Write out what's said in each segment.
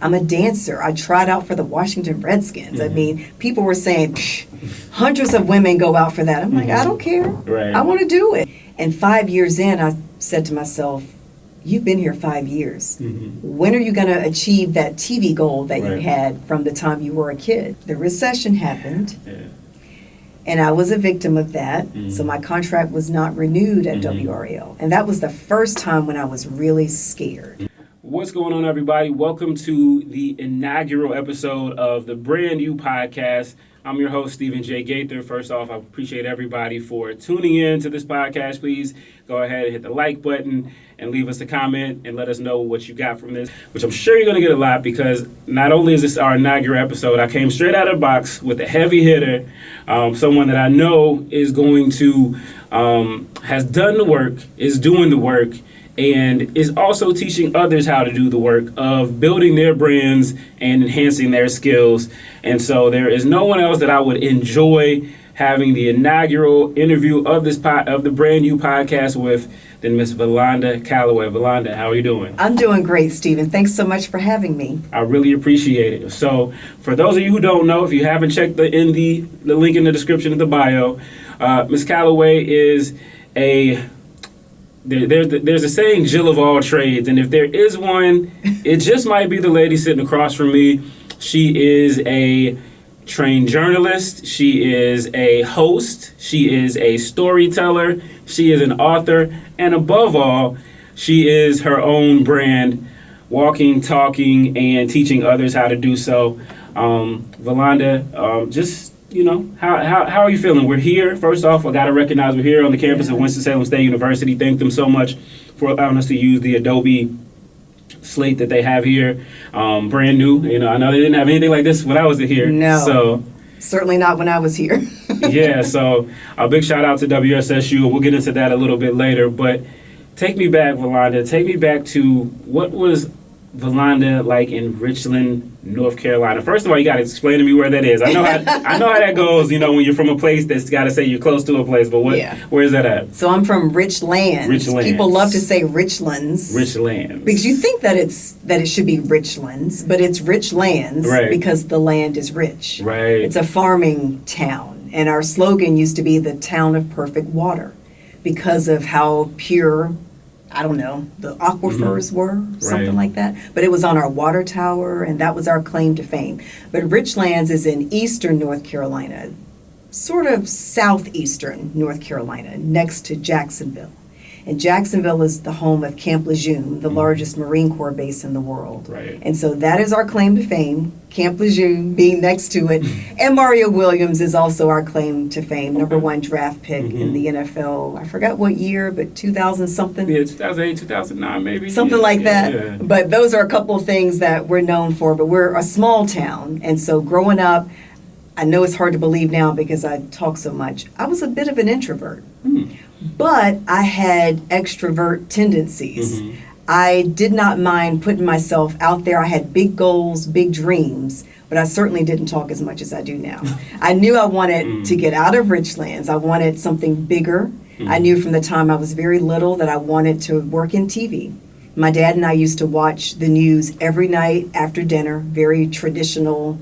I'm a dancer. I tried out for the Washington Redskins. I mean, people were saying, hundreds of women go out for that. I'm like, I don't care. Right. I want to do it. And 5 years in, I said to myself, you've been here 5 years. When are you going to achieve that TV goal that you had from the time you were a kid? The recession happened. Yeah. And I was a victim of that. So my contract was not renewed at WRAL. And that was the first time when I was really scared. What's going on, everybody? Welcome to the inaugural episode of the brand new podcast. I'm your host, Stephen J. Gaither. First off, I appreciate everybody for tuning in to this podcast. Please go ahead and hit the like button and leave us a comment and let us know what you got from this, which I'm sure you're going to get a lot because not only is this our inaugural episode, I came straight out of the box with a heavy hitter, someone that I know is going to, has done the work, is doing the work, and is also teaching others how to do the work of building their brands and enhancing their skills. And so there is no one else that I would enjoy having the inaugural interview of this of the brand new podcast with than Miss Valonda Calloway. Valonda, how are you doing? I'm doing great, Stephen. Thanks so much for having me. I really appreciate it. So for those of you who don't know, if you haven't checked the link in the description of the bio, Miss Calloway is a... There's a saying, Jill of all trades, and if there is one, it just might be the lady sitting across from me. She is a trained journalist. She is a host. She is a storyteller. She is an author. And above all, she is her own brand, walking, talking, and teaching others how to do so. Valonda, how are you feeling? We're here. First off, I got to recognize we're here on the campus of Winston-Salem State University. Thank them so much for allowing us to use the Adobe slate that they have here. Brand new. I know they didn't have anything like this when I was here. No. So certainly not when I was here. Yeah, so a big shout out to WSSU. We'll get into that a little bit later. But take me back, Valonda. Take me back to what was Valonda like in Richlands, North Carolina. First of all, you got to explain to me where that is. I know how that goes, when you're from a place that's got to say you're close to a place, but where is that at? So I'm from Richlands. Richlands. People love to say Richlands. Richlands. Because you think that it should be Richlands, but it's Richlands because the land is rich. Right. It's a farming town, and our slogan used to be the town of perfect water because of how pure, I don't know, the aquifers were, something like that. But it was on our water tower, and that was our claim to fame. But Richlands is in eastern North Carolina, sort of southeastern North Carolina, next to Jacksonville. And Jacksonville is the home of Camp Lejeune, the largest Marine Corps base in the world. Right. And so that is our claim to fame, Camp Lejeune being next to it. And Mario Williams is also our claim to fame, number one draft pick in the NFL. I forgot what year, but 2000 something. Yeah, 2008, 2009 maybe. Something like that. Yeah. But those are a couple of things that we're known for. But we're a small town. And so growing up, I know it's hard to believe now because I talk so much. I was a bit of an introvert. But I had extrovert tendencies. I did not mind putting myself out there. I had big goals, big dreams, but I certainly didn't talk as much as I do now. I knew I wanted to get out of Richlands. I wanted something bigger. I knew from the time I was very little that I wanted to work in TV. My dad and I used to watch the news every night after dinner, very traditional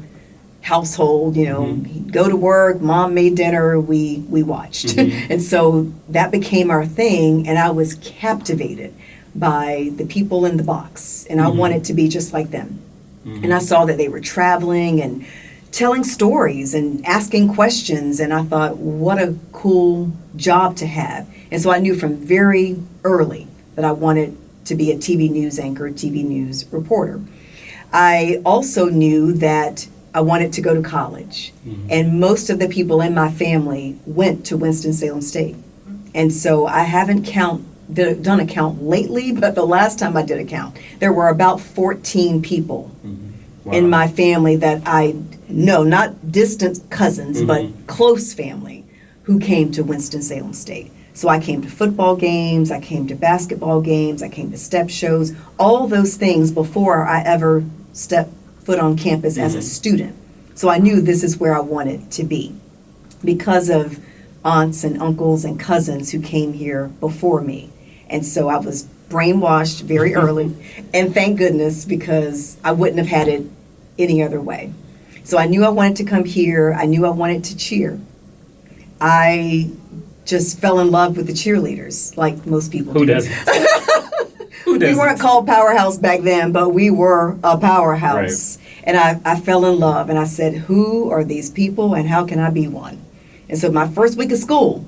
household, he'd go to work, mom made dinner, we watched. And so that became our thing, and I was captivated by the people in the box, and I wanted to be just like them. And I saw that they were traveling and telling stories and asking questions, and I thought, what a cool job to have. And so I knew from very early that I wanted to be a TV news anchor, TV news reporter. I also knew that I wanted to go to college. And most of the people in my family went to Winston-Salem State. And so I haven't done a count lately, but the last time I did a count, there were about 14 people in my family that I know, not distant cousins, but close family, who came to Winston-Salem State. So I came to football games, I came to basketball games, I came to step shows, all those things before I ever stepped foot on campus as a student. So I knew this is where I wanted to be because of aunts and uncles and cousins who came here before me. And so I was brainwashed very early, and thank goodness, because I wouldn't have had it any other way. So I knew I wanted to come here. I knew I wanted to cheer. I just fell in love with the cheerleaders, like most people do. Who doesn't? Who doesn't? We weren't called Powerhouse back then, but we were a powerhouse. Right. And I fell in love, and I said, who are these people, and how can I be one? And so my first week of school,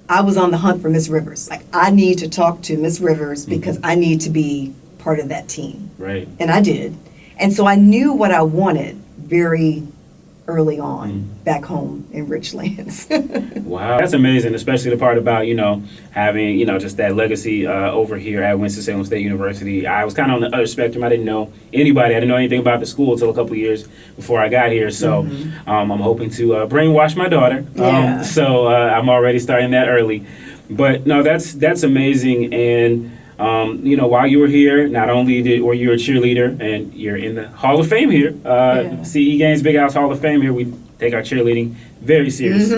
I was on the hunt for Miss Rivers. Like, I need to talk to Miss Rivers because I need to be part of that team. Right. And I did. And so I knew what I wanted very early on back home in Richlands. Wow. That's amazing, especially the part about, having, just that legacy over here at Winston-Salem State University. I was kind of on the other spectrum. I didn't know anybody. I didn't know anything about the school until a couple of years before I got here. So I'm hoping to brainwash my daughter. Yeah. So I'm already starting that early. But no, that's amazing. And while you were here, not only were you a cheerleader, and you're in the Hall of Fame here, CE Gaines Big House Hall of Fame here. We take our cheerleading very serious.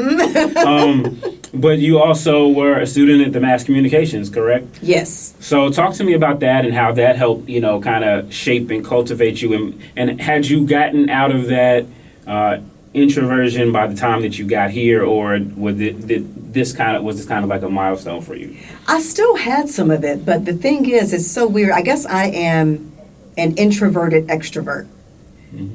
But you also were a student at the Mass Communications, correct? Yes. So talk to me about that and how that helped, kind of shape and cultivate you. And had you gotten out of that introversion by the time that you got here, or was this kind of like a milestone for you? I still had some of it, but the thing is, it's so weird. I guess I am an introverted extrovert.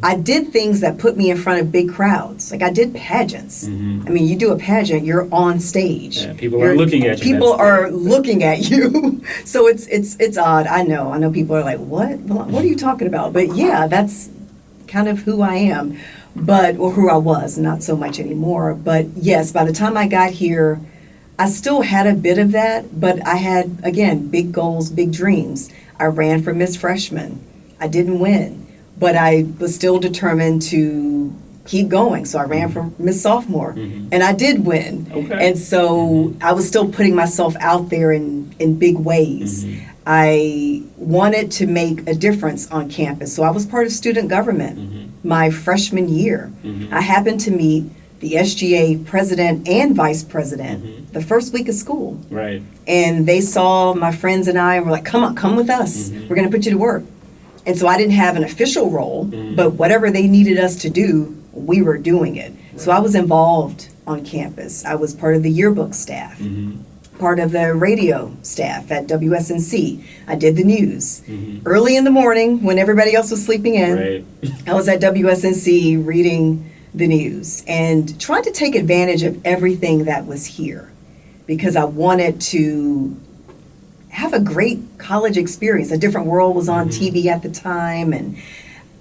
I did things that put me in front of big crowds. Like, I did pageants. I mean, you do a pageant, you're on stage. Yeah, people are looking at you. People are looking at you. So it's odd. I know people are like, what are you talking about? But yeah, that's kind of who I am. Or who I was, not so much anymore. But yes, by the time I got here, I still had a bit of that, but I had, again, big goals, big dreams. I ran for Miss Freshman. I didn't win, but I was still determined to keep going. So I ran for Miss Sophomore, and I did win. Okay. And so I was still putting myself out there in big ways. I wanted to make a difference on campus, so I was part of student government my freshman year. I happened to meet the SGA president and vice president the first week of school. Right. And they saw my friends and I and were like, come with us. We're going to put you to work. And so I didn't have an official role, but whatever they needed us to do, we were doing it. Right. So I was involved on campus. I was part of the yearbook staff. Part of the radio staff at WSNC. I did the news. Early in the morning, when everybody else was sleeping in, I was at WSNC reading the news and trying to take advantage of everything that was here, because I wanted to have a great college experience. A Different World was on TV at the time, and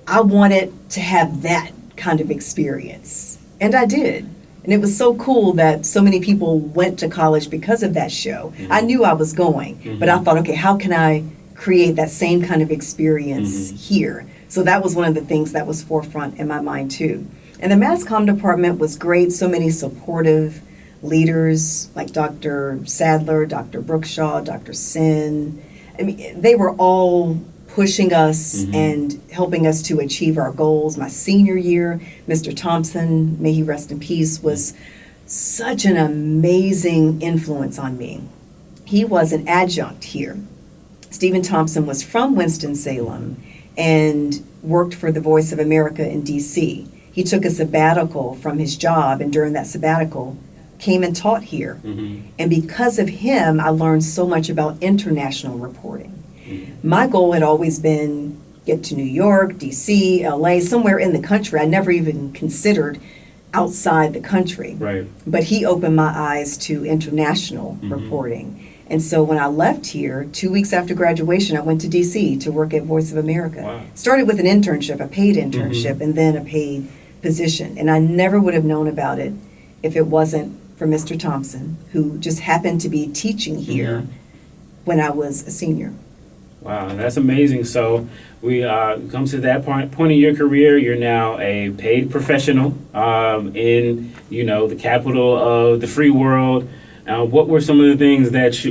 I wanted to have that kind of experience. And I did. And it was so cool that so many people went to college because of that show. I knew I was going, but I thought, okay, how can I create that same kind of experience here? So that was one of the things that was forefront in my mind too. And the Mass Comm department was great. So many supportive leaders like Dr. Sadler, Dr. Brookshaw, Dr. Sin. I mean, they were all pushing us and helping us to achieve our goals. My senior year, Mr. Thompson, may he rest in peace, was such an amazing influence on me. He was an adjunct here. Stephen Thompson was from Winston-Salem and worked for the Voice of America in D.C. He took a sabbatical from his job, and during that sabbatical, came and taught here. And because of him, I learned so much about international reporting. My goal had always been get to New York, D.C., L.A., somewhere in the country. I never even considered outside the country. Right. But he opened my eyes to international reporting. And so when I left here, 2 weeks after graduation, I went to D.C. to work at Voice of America. Wow. Started with an internship, a paid internship, and then a paid position. And I never would have known about it if it wasn't for Mr. Thompson, who just happened to be teaching here when I was a senior. Wow, that's amazing. So we come to that point in your career. You're now a paid professional in the capital of the free world. What were some of the things that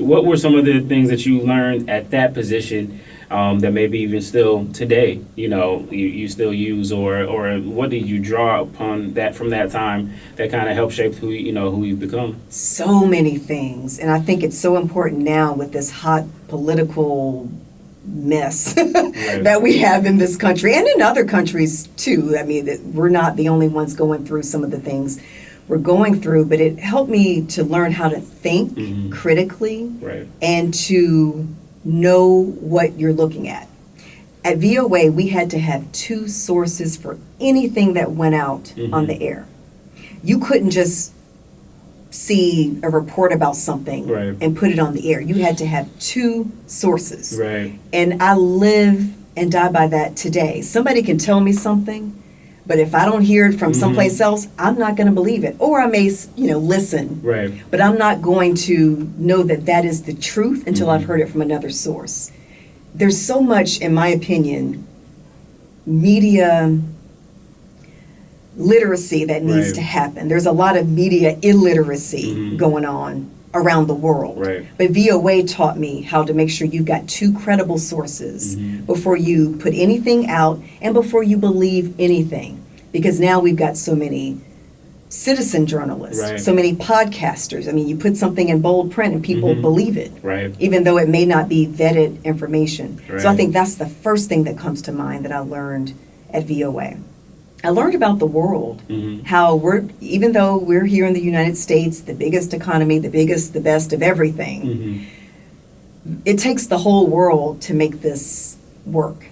you learned at that position that maybe even still today, you still use, or what did you draw upon that from that time that kind of helped shape who you've become? So many things. And I think it's so important now with this hot political mess Right. that we have in this country and in other countries too. I mean, we're not the only ones going through some of the things we're going through, but it helped me to learn how to think critically Right. and to know what you're looking at. At VOA, we had to have two sources for anything that went out on the air. You couldn't just see a report about something Right. and put it on the air. You had to have two sources. Right. And I live and die by that today. Somebody can tell me something, but if I don't hear it from someplace else, I'm not going to believe it. Or I may, listen. Right. But I'm not going to know that that is the truth until I've heard it from another source. There's so much, in my opinion, media literacy that needs Right. to happen. There's a lot of media illiteracy going on around the world. Right. But VOA taught me how to make sure you've got two credible sources before you put anything out and before you believe anything. Because now we've got so many citizen journalists, Right. so many podcasters. I mean, you put something in bold print and people believe it, Right. even though it may not be vetted information. Right. So I think that's the first thing that comes to mind that I learned at VOA. I learned about the world, how even though we're here in the United States, the biggest economy, the best of everything, it takes the whole world to make this work.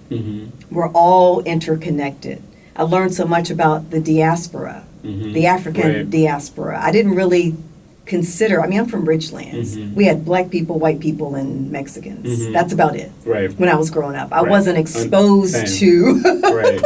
We're all interconnected. I learned so much about the diaspora, the African Right. diaspora. I didn't really consider, I'm from Richlands. We had black people, white people, and Mexicans. That's about it. Right. When I was growing up. I Right. wasn't exposed Same. to... Right.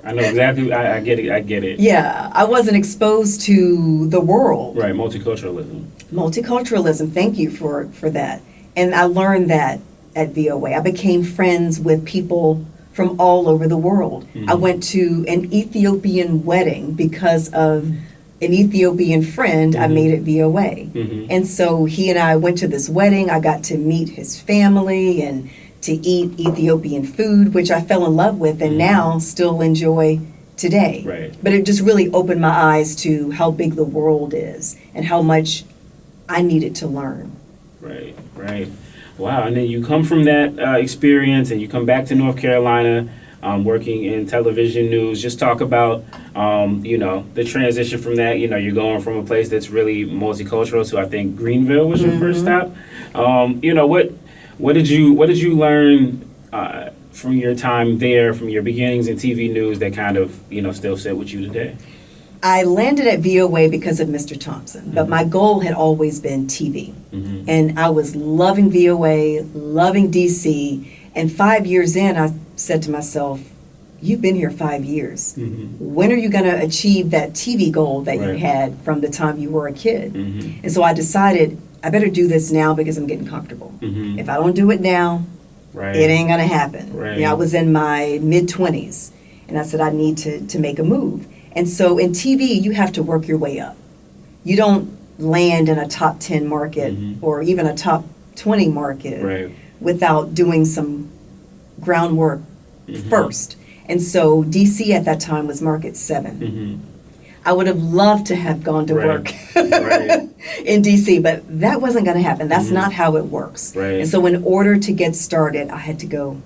I know exactly. I get it. I get it. Yeah, I wasn't exposed to the world. Right. Multiculturalism. Multiculturalism, thank you for that. And I learned that at VOA. I became friends with people from all over the world. I went to an Ethiopian wedding because of an Ethiopian friend I made at VOA. And so he and I went to this wedding. I got to meet his family and to eat Ethiopian food, which I fell in love with and now still enjoy today. Right. But it just really opened my eyes to how big the world is and how much I needed to learn. Right. Right. Wow. And then you come from that experience and you come back to North Carolina, working in television news. Just talk about, the transition from that. You're going from a place that's really multicultural to, I think, Greenville was your first stop. What did you learn from your time there, from your beginnings in TV news that kind of, still sit with you today? I landed at VOA because of Mr. Thompson, but my goal had always been TV. And I was loving VOA, loving DC, and 5 years in, I said to myself, you've been here 5 years. When are you going to achieve that TV goal that you Right. had from the time you were a kid? And so I decided, I better do this now because I'm getting comfortable. If I don't do it now, Right. it ain't going to happen. Right. I was in my mid-20s, and I said I need to make a move. And so in TV, you have to work your way up. You don't land in a top 10 market or even a top 20 market Right. without doing some groundwork first. And so DC at that time was market 7. I would have loved to have gone to Right. work Right. in DC, but that wasn't going to happen. That's not how it works. Right. And so in order to get started, I had to go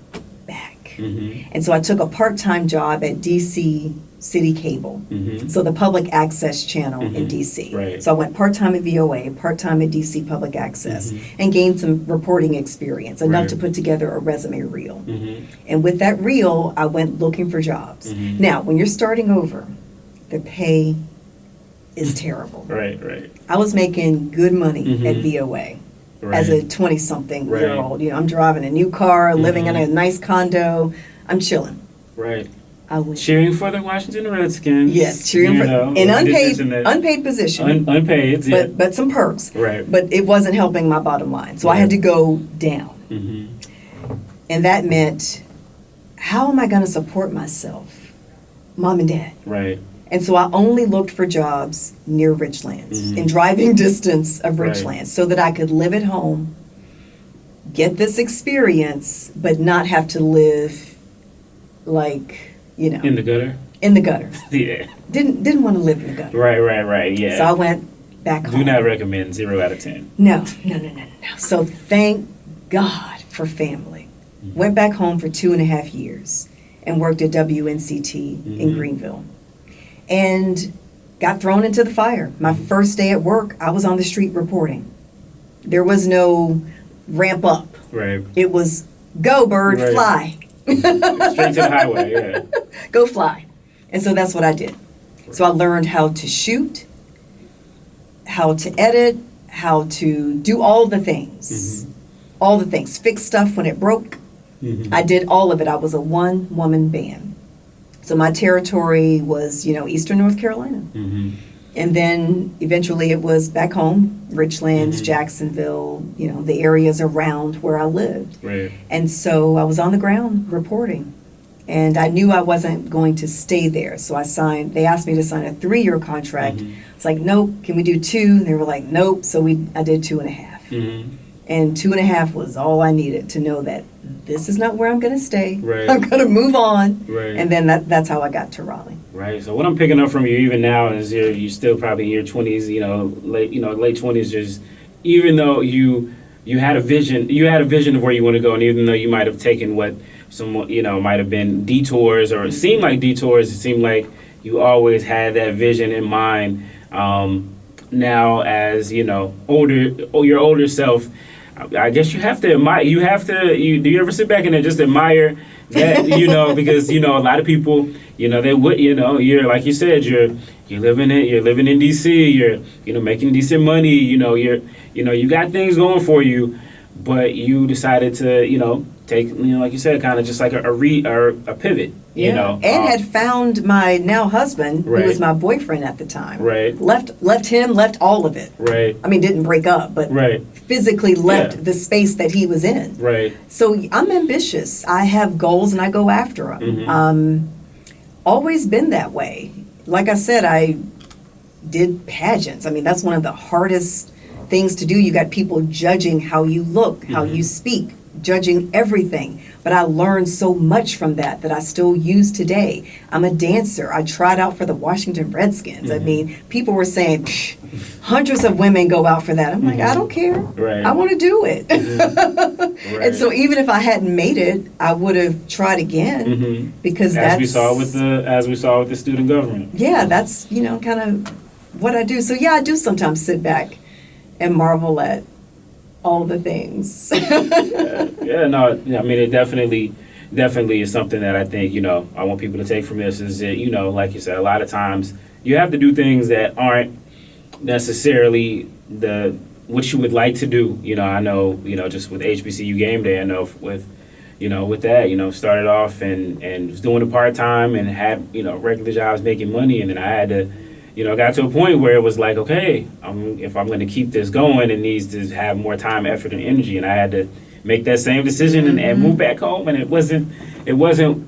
back. And so I took a part-time job at DC City Cable, so the public access channel in DC. Right. So I went part-time at VOA, part-time at DC Public Access, and gained some reporting experience, enough Right. to put together a resume reel. And with that reel, I went looking for jobs. Now, when you're starting over, the pay is terrible. Right. Right. I was making good money at VOA. As a 20-something-year-old. I'm driving a new car, living in a nice condo. I'm chilling. Right. I went. Cheering for the Washington Redskins. Yes, cheering for in unpaid position. Unpaid, yeah. But some perks. Right. But it wasn't helping my bottom line. So I had to go down. And that meant, how am I going to support myself? Mom and Dad. Right. And so I only looked for jobs near Richlands, in driving distance of Right. Richlands, so that I could live at home, get this experience, but not have to live like, in the gutter. In the gutter. Yeah. Didn't want to live in the gutter. Right. Yeah. So I went back home. Do not recommend 0 out of 10. No. So thank God for family. Went back home for 2.5 years and worked at WNCT in Greenville. And got thrown into the fire. My first day at work, I was on the street reporting. There was no ramp up. Right. It was go bird, fly. Straight to the highway, yeah. Go fly. And so that's what I did. So I learned how to shoot, how to edit, how to do all the things. All the things. Fix stuff when it broke. I did all of it. I was a one-woman band. So my territory was, Eastern North Carolina. And then eventually it was back home, Richlands, Jacksonville, the areas around where I lived. Right. And so I was on the ground reporting. And I knew I wasn't going to stay there. So they asked me to sign a 3-year contract. It's like, nope, can we do 2? They were like, nope. So I did 2.5. And 2.5 was all I needed to know that this is not where I'm going to stay. Right. I'm going to move on. Right. And then that's how I got to Raleigh. Right. So what I'm picking up from you even now is you're still probably in your 20s, late 20s. Just even though you had a vision of where you want to go, and even though you might have taken what some might have been detours or it seemed like detours, it seemed like you always had that vision in mind. Now, as your older self, I guess you have to admire. Do you ever sit back and just admire that? Because a lot of people, they would, you're like you said, you're living in DC. You're making decent money. You got things going for you, but you decided to take like you said, kind of just like a pivot. And had found my now husband, who was my boyfriend at the time. Right. Left him, left all of it. Right. I mean, didn't break up, but physically left the space that he was in. Right. So I'm ambitious. I have goals and I go after them. Always been that way. Like I said, I did pageants. I mean, that's one of the hardest things to do. You got people judging how you look, how you speak, judging everything. But I learned so much from that I still use today. I'm a dancer. I tried out for the Washington Redskins. I mean, people were saying, hundreds of women go out for that. I'm like, I don't care. Right. I want to do it. And so even if I hadn't made it, I would have tried again because as we saw with the student government. Yeah, that's kind of what I do. So yeah, I do sometimes sit back and marvel at all the things. I mean, it definitely is something that I think, I want people to take from this is that, like you said, a lot of times you have to do things that aren't necessarily what you would like to do. I know, just with HBCU game day, I know with that, started off and was doing it part-time and had, regular jobs making money. And then I had to, got to a point where it was like, okay, if I'm going to keep this going, it needs to have more time, effort, and energy. And I had to make that same decision and move back home. And it wasn't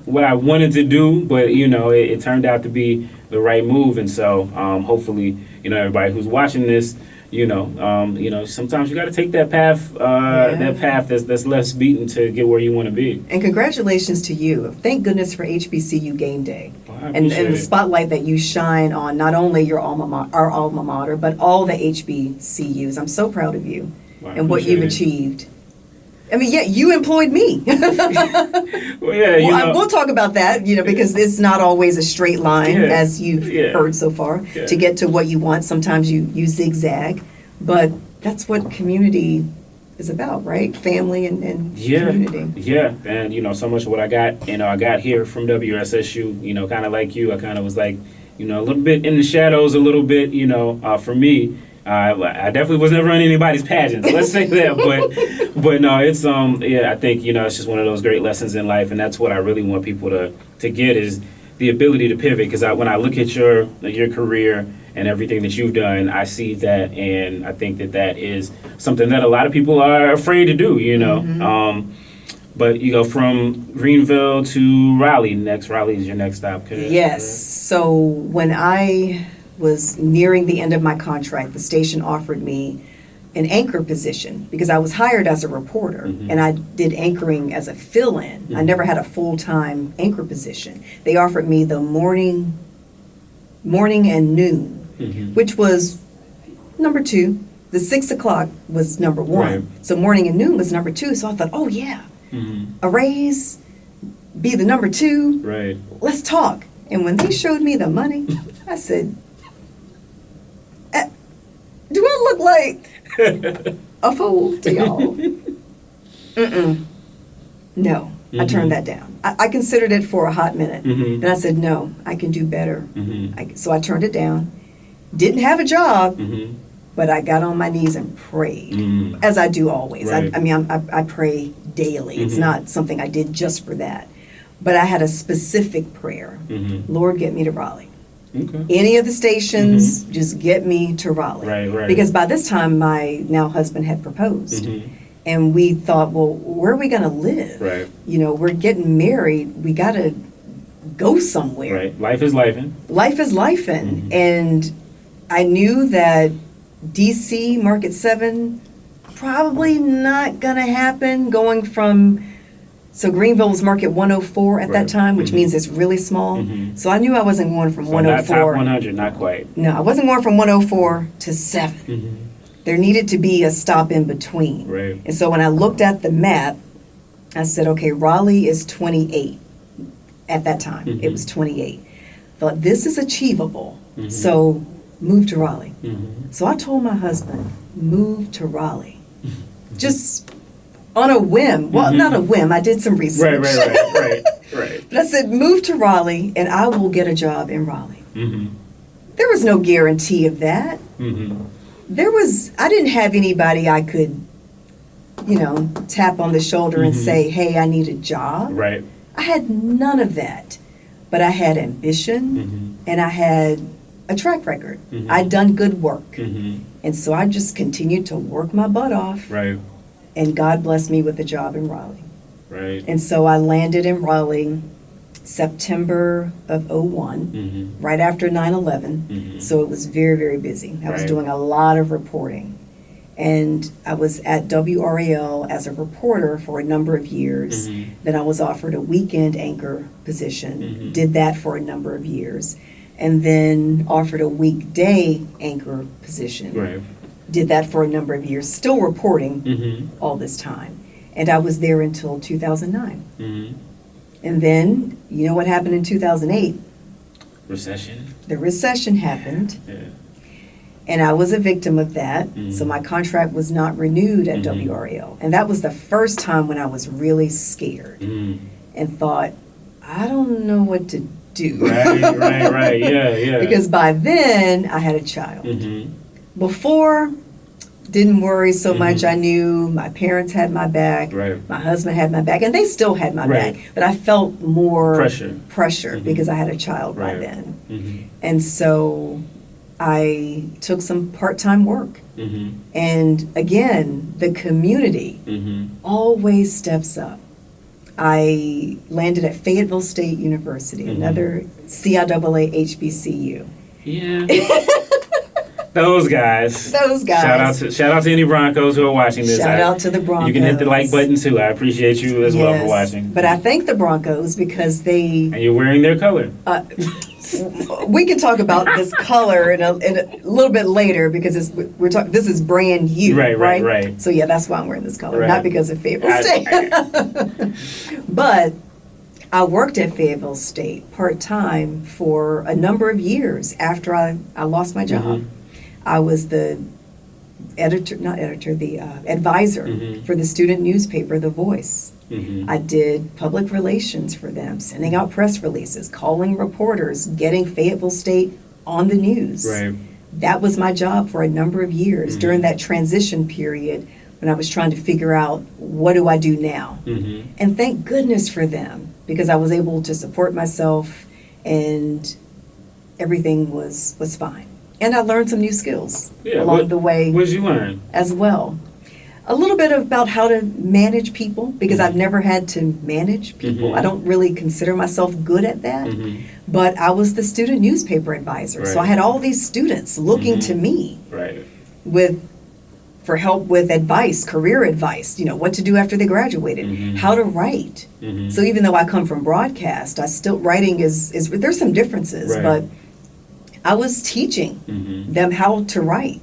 what I wanted to do, but it turned out to be the right move. And so hopefully, everybody who's watching this, sometimes you got to take that path, that's less beaten to get where you want to be. And congratulations to you. Thank goodness for HBCU Game Day. Well, and the spotlight that you shine on not only our alma mater, but all the HBCUs. I'm so proud of you and what you've achieved. I mean, yeah, you employed me. We'll talk about that, because it's not always a straight line, as you've heard so far, to get to what you want. Sometimes you zigzag, but that's what community is about, right? Family and community. Yeah, and so much of what I got, I got here from WSSU, kind of like you. I kind of was like, a little bit in the shadows, a little bit, for me. I definitely was never on anybody's pageants. Let's say that, but no, it's I think it's just one of those great lessons in life, and that's what I really want people to get is the ability to pivot. Because when I look at your career and everything that you've done, I see that, and I think that is something that a lot of people are afraid to do. But you go from Greenville to Raleigh. Raleigh is your next stop. Yes. So when I was nearing the end of my contract, the station offered me an anchor position because I was hired as a reporter and I did anchoring as a fill-in. I never had a full-time anchor position. They offered me the morning and noon, which was number 2. The 6 o'clock was number 1. Right. So morning and noon was number 2. So I thought, oh yeah, a raise, be the number 2. Right. Let's talk. And when they showed me the money, I said, do I look like a fool to y'all? No, I turned that down. I considered it for a hot minute. And I said, no, I can do better. So I turned it down. Didn't have a job, but I got on my knees and prayed, as I do always. Right. I pray daily. It's not something I did just for that. But I had a specific prayer. Lord, get me to Raleigh. Okay. Any of the stations, just get me to Raleigh. Right. Because by this time, my now husband had proposed. And we thought, well, where are we going to live? Right. You know, we're getting married. We got to go somewhere. Right. Life is lifing. Life is lifing. And I knew that DC, Market 7, probably not going to happen going from... So Greenville was Market 104 at that time, which means it's really small. So I knew I wasn't going from 104. Not top 100, not quite. No, I wasn't going from 104 to 7. There needed to be a stop in between. Right. And so when I looked at the map, I said, okay, Raleigh is 28 at that time. It was 28. Thought, this is achievable. So move to Raleigh. So I told my husband, move to Raleigh. Just... on a whim. Well, not a whim. I did some research. Right. But I said, move to Raleigh, and I will get a job in Raleigh. There was no guarantee of that. I didn't have anybody I could, tap on the shoulder and say, hey, I need a job. Right. I had none of that. But I had ambition, and I had a track record. I'd done good work. And so I just continued to work my butt off. Right. And God blessed me with a job in Raleigh. Right. And so I landed in Raleigh September of 01, right after 9/11. So it was very, very busy. I was doing a lot of reporting. And I was at WRAL as a reporter for a number of years. Then I was offered a weekend anchor position, did that for a number of years. And then offered a weekday anchor position. Right. Did that for a number of years, still reporting all this time. And I was there until 2009. And then, you know what happened in 2008? Recession. The recession happened. Yeah. And I was a victim of that. So my contract was not renewed at WRAL. And that was the first time when I was really scared and thought, I don't know what to do. Right. Yeah. Because by then, I had a child. Before, didn't worry so much. I knew my parents had my back. Right. My husband had my back. And they still had my back. But I felt more pressure because I had a child by then. And so I took some part-time work. And again, the community always steps up. I landed at Fayetteville State University, another CIAA HBCU. Yeah. Those guys. Shout out to any Broncos who are watching this. Shout out to the Broncos. You can hit the like button too. I appreciate you as well for watching. But I thank the Broncos because and you're wearing their color. We can talk about this color in a little bit later because this is brand new. Right. So yeah, that's why I'm wearing this color, not because of Fayetteville State. But I worked at Fayetteville State part-time for a number of years after I lost my job. I was the advisor for the student newspaper, The Voice. I did public relations for them, sending out press releases, calling reporters, getting Fayetteville State on the news. Right. That was my job for a number of years during that transition period when I was trying to figure out, what do I do now? And thank goodness for them, because I was able to support myself and everything was fine. And I learned some new skills along the way. What did you learn? As well. A little bit about how to manage people, because I've never had to manage people. I don't really consider myself good at that. But I was the student newspaper advisor. So I had all these students looking to me with for help with advice, career advice, what to do after they graduated, how to write. So even though I come from broadcast, writing is there's some differences, but I was teaching them how to write.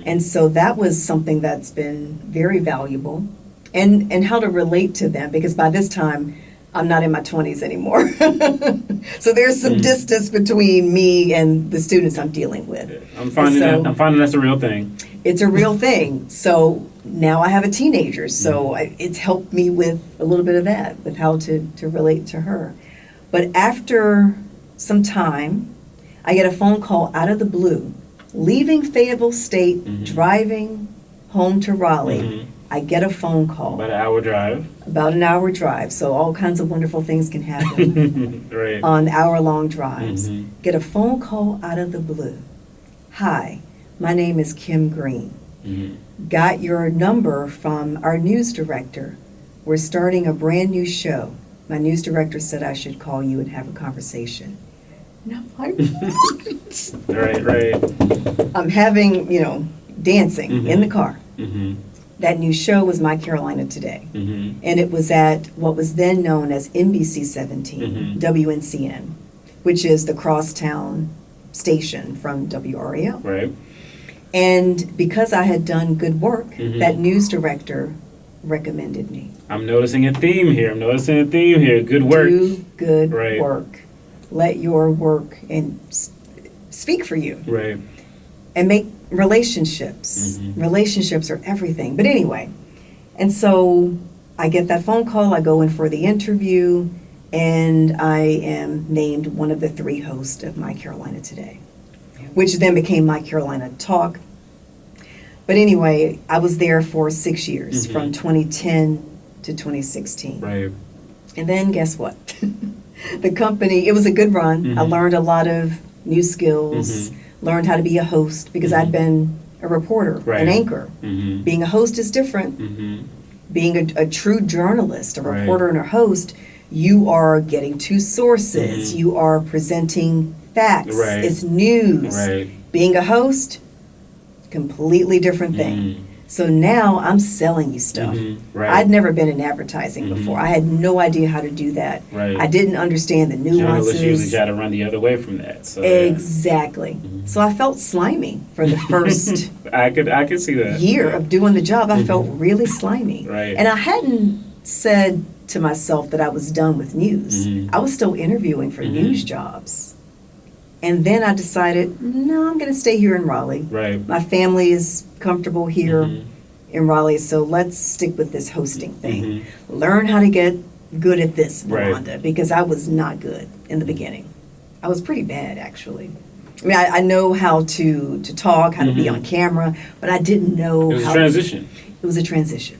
And so that was something that's been very valuable, and how to relate to them, because by this time I'm not in my 20s anymore. So there's some distance between me and the students I'm dealing with. I'm finding that's a real thing. It's a real thing. So now I have a teenager, so it's helped me with a little bit of that, with how to relate to her. But after some time, I get a phone call out of the blue, leaving Fayetteville State, driving home to Raleigh. I get a phone call. About an hour drive. So all kinds of wonderful things can happen on hour-long drives. Get a phone call out of the blue. Hi, my name is Kim Green. Got your number from our news director. We're starting a brand new show. My news director said I should call you and have a conversation. And I'm like, Right. I'm having, dancing in the car. That new show was My Carolina Today. And it was at what was then known as NBC 17, WNCN, which is the crosstown station from WRAL. Right. And because I had done good work, that news director recommended me. I'm noticing a theme here. Good work. Do good work. Let your work and speak for you. Right. And make relationships. Relationships are everything. But anyway, and so I get that phone call, I go in for the interview, and I am named one of the 3 hosts of My Carolina Today, which then became My Carolina Talk. But anyway, I was there for 6 years, from 2010 to 2016. Right. And then guess what? The company, it was a good run. I learned a lot of new skills, learned how to be a host, because I'd been a reporter, an anchor. Being a host is different. Being a true journalist, a reporter and a host, you are getting 2 sources. You are presenting facts. It's news. Being a host, completely different thing. So now I'm selling you stuff. I'd never been in advertising before. I had no idea how to do that. I didn't understand the nuances. Journalists usually try to run the other way from that. So, exactly. So I felt slimy for the first I could see that. year of doing the job. I felt really slimy. And I hadn't said to myself that I was done with news. I was still interviewing for news jobs. And then I decided, no, I'm going to stay here in Raleigh. My family is comfortable here in Raleigh, so let's stick with this hosting thing. Learn how to get good at this, Valonda, because I was not good in the beginning. I was pretty bad, actually. I mean, I know how to talk, how to be on camera, but I didn't know how. It was a transition. It was a transition.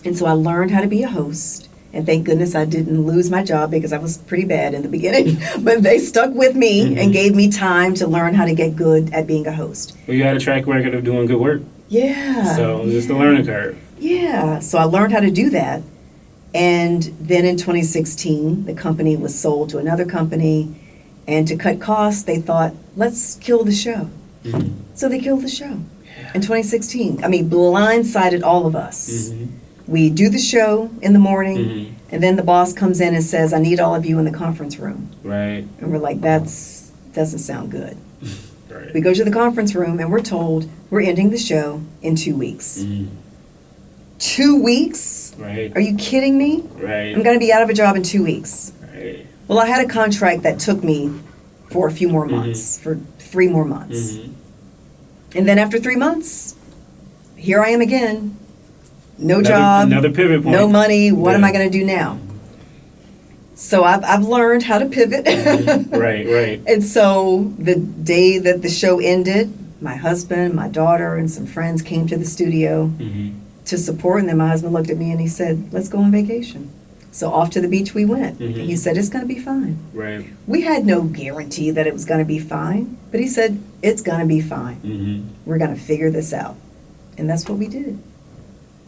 And so I learned how to be a host. And thank goodness I didn't lose my job, because I was pretty bad in the beginning. But they stuck with me and gave me time to learn how to get good at being a host. Well, you had a track record of doing good work. Yeah. So it was just a learning curve. Yeah. So I learned how to do that. And then in 2016, the company was sold to another company. And to cut costs, they thought, let's kill the show. So they killed the show in 2016. I mean, blindsided all of us. We do the show in the morning, and then the boss comes in and says, I need all of you in the conference room. And we're like, that doesn't sound good. We go to the conference room, and we're told we're ending the show in 2 weeks. 2 weeks? Are you kidding me? I'm going to be out of a job in 2 weeks. Well, I had a contract that took me for a few more months, for 3 more months. And then after 3 months, here I am again. No job, another pivot point. No money. What am I going to do now? So I've learned how to pivot. And so the day that the show ended, my husband, my daughter, and some friends came to the studio to support. And then my husband looked at me and he said, let's go on vacation. So off to the beach we went. He said, it's going to be fine. We had no guarantee that it was going to be fine. But he said, it's going to be fine. We're going to figure this out. And that's what we did.